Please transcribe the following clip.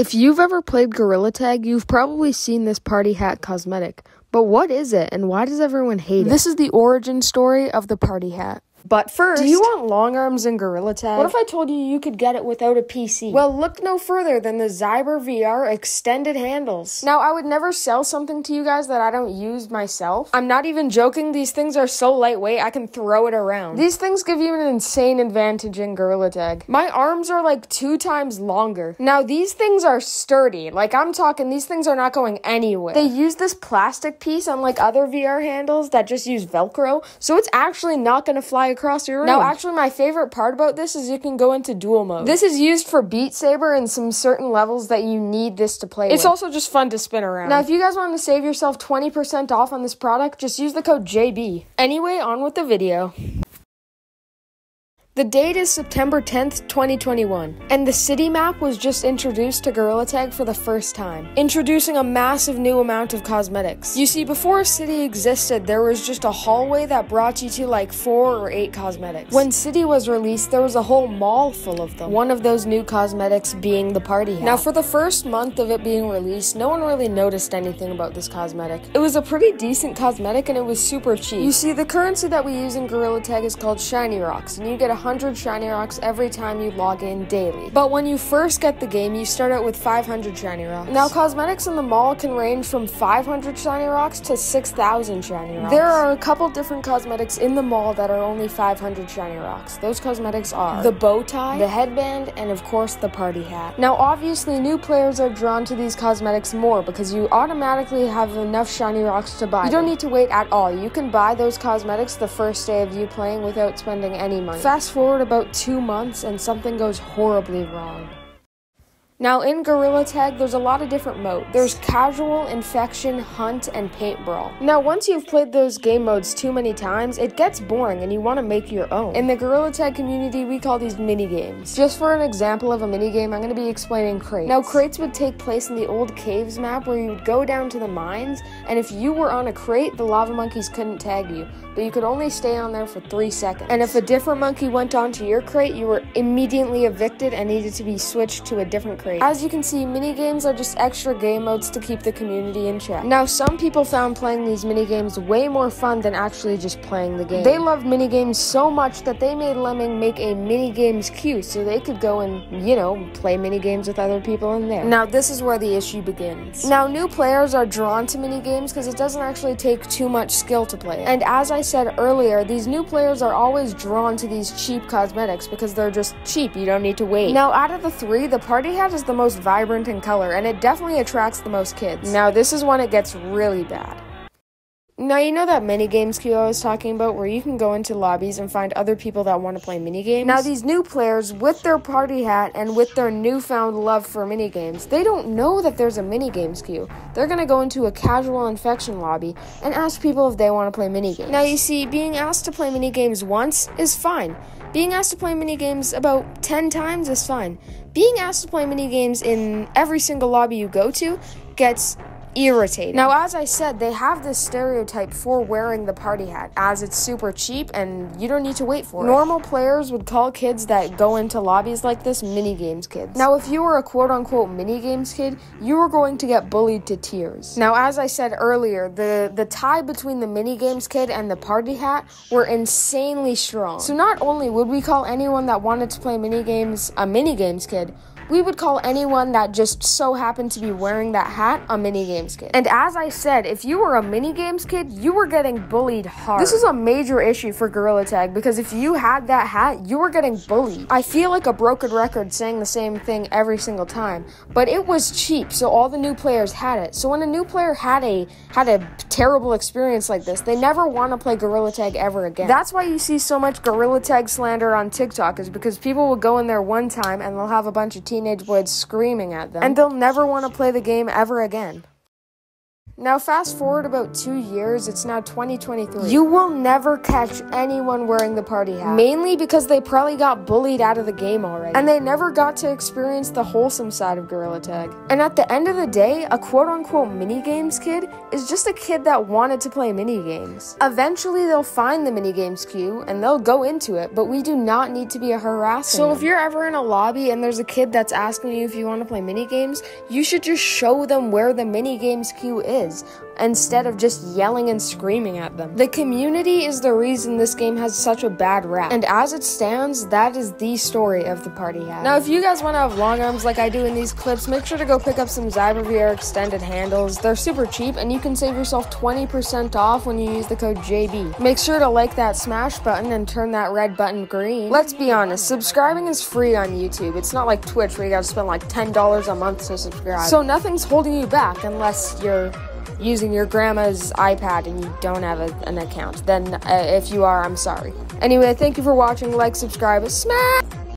If you've ever played Gorilla Tag, you've probably seen this party hat cosmetic. But what is it, and why does everyone hate it? This is the origin story of the party hat. But first, do you want long arms in Gorilla Tag? What if I told you you could get it without a PC? Well, look no further than the Zyber VR extended handles. Now, I would never sell something to you guys that I don't use myself. I'm not even joking. These things are so lightweight, I can throw it around. These things give you an insane advantage in Gorilla Tag. My arms are like 2 times longer. Now, these things are sturdy. Like, I'm talking, these things are not going anywhere. They use this plastic piece unlike other VR handles that just use Velcro, so it's actually not going to fly across your room. Now, actually, my favorite part about this is you can go into dual mode. This is used for Beat Saber and some certain levels that you need this to play with. It's also just fun to spin around. Now, if you guys want to save yourself 20% off on this product, just use the code JB. Anyway, on with the video. The date is September 10th, 2021, and the city map was just introduced to Gorilla Tag for the first time, introducing a massive new amount of cosmetics. You see, before City existed, there was just a hallway that brought you to like 4 or 8 cosmetics. When City was released, there was a whole mall full of them, one of those new cosmetics being the party hat. Now, for the first month of it being released, no one really noticed anything about this cosmetic. It was a pretty decent cosmetic, and it was super cheap. You see, the currency that we use in Gorilla Tag is called Shiny Rocks, and you get 100 Shiny Rocks every time you log in daily. But when you first get the game, you start out with 500 Shiny Rocks. Now, cosmetics in the mall can range from 500 Shiny Rocks to 6,000 Shiny Rocks. There are a couple different cosmetics in the mall that are only 500 Shiny Rocks. Those cosmetics are the bow tie, the headband, and of course the party hat. Now, obviously, new players are drawn to these cosmetics more because you automatically have enough Shiny Rocks to buy. You don't need to wait at all. You can buy those cosmetics the first day of you playing without spending any money. Fast forward about 2 months and something goes horribly wrong. Now, in Gorilla Tag, there's a lot of different modes. There's Casual, Infection, Hunt, and Paint Brawl. Now, once you've played those game modes too many times, it gets boring and you want to make your own. In the Gorilla Tag community, we call these mini-games. Just for an example of a mini-game, I'm going to be explaining crates. Now, crates would take place in the old caves map where you would go down to the mines, and if you were on a crate, the lava monkeys couldn't tag you, but you could only stay on there for 3 seconds. And if a different monkey went onto your crate, you were immediately evicted and needed to be switched to a different crate. As you can see, mini-games are just extra game modes to keep the community in check. Now, some people found playing these mini-games way more fun than actually just playing the game. They loved mini-games so much that they made Lemming make a mini-games queue so they could go and, you know, play mini-games with other people in there. Now, this is where the issue begins. Now, new players are drawn to mini-games because it doesn't actually take too much skill to play it. And as I said earlier, these new players are always drawn to these cheap cosmetics because they're just cheap. You don't need to wait. Now, out of the 3, the party hat is the most vibrant in color, and it definitely attracts the most kids. Now, this is when it gets really bad. Now, you know that mini-games queue I was talking about where you can go into lobbies and find other people that want to play mini-games? Now, these new players, with their party hat and with their newfound love for mini-games, they don't know that there's a mini-games queue. They're going to go into a casual infection lobby and ask people if they want to play mini-games. Now, you see, being asked to play mini-games once is fine. Being asked to play mini-games about 10 times is fine. Being asked to play mini-games in every single lobby you go to gets irritating. Now, as I said, they have this stereotype for wearing the party hat, as it's super cheap and you don't need to wait for it. Normal players would call kids that go into lobbies like this mini-games kids. Now, if you were a quote-unquote mini-games kid, you were going to get bullied to tears. Now, as I said earlier, the tie between the mini-games kid and the party hat were insanely strong. So not only would we call anyone that wanted to play mini-games a mini-games kid, we would call anyone that just so happened to be wearing that hat a mini-games kid. And as I said, if you were a mini-games kid, you were getting bullied hard. This is a major issue for Gorilla Tag because if you had that hat, you were getting bullied. I feel like a broken record saying the same thing every single time, but it was cheap, so all the new players had it. So when a new player had a terrible experience like this, they never want to play Gorilla Tag ever again. That's why you see so much Gorilla Tag slander on TikTok, is because people will go in there one time and they'll have a bunch of teenage boys screaming at them, and they'll never want to play the game ever again. Now fast forward about 2 years, it's now 2023. You will never catch anyone wearing the party hat, mainly because they probably got bullied out of the game already, and they never got to experience the wholesome side of Gorilla Tag. And at the end of the day, a quote-unquote minigames kid is just a kid that wanted to play minigames. Eventually, they'll find the minigames queue, and they'll go into it, but we do not need to be a harasser. So if you're ever in a lobby and there's a kid that's asking you if you want to play minigames, you should just show them where the minigames queue is, instead of just yelling and screaming at them. The community is the reason this game has such a bad rap, and as it stands, that is the story of the party hat. Now, if you guys want to have long arms like I do in these clips, make sure to go pick up some Zybervier extended handles. They're super cheap, and you can save yourself 20% off when you use the code JB. Make sure to like that smash button and turn that red button green. Let's be honest, subscribing is free on YouTube. It's not like Twitch where you gotta spend like $10 a month to subscribe. So nothing's holding you back unless you're using your grandma's iPad and you don't have an account. Then if you are, I'm sorry. Anyway, thank you for watching. Like, subscribe, smash!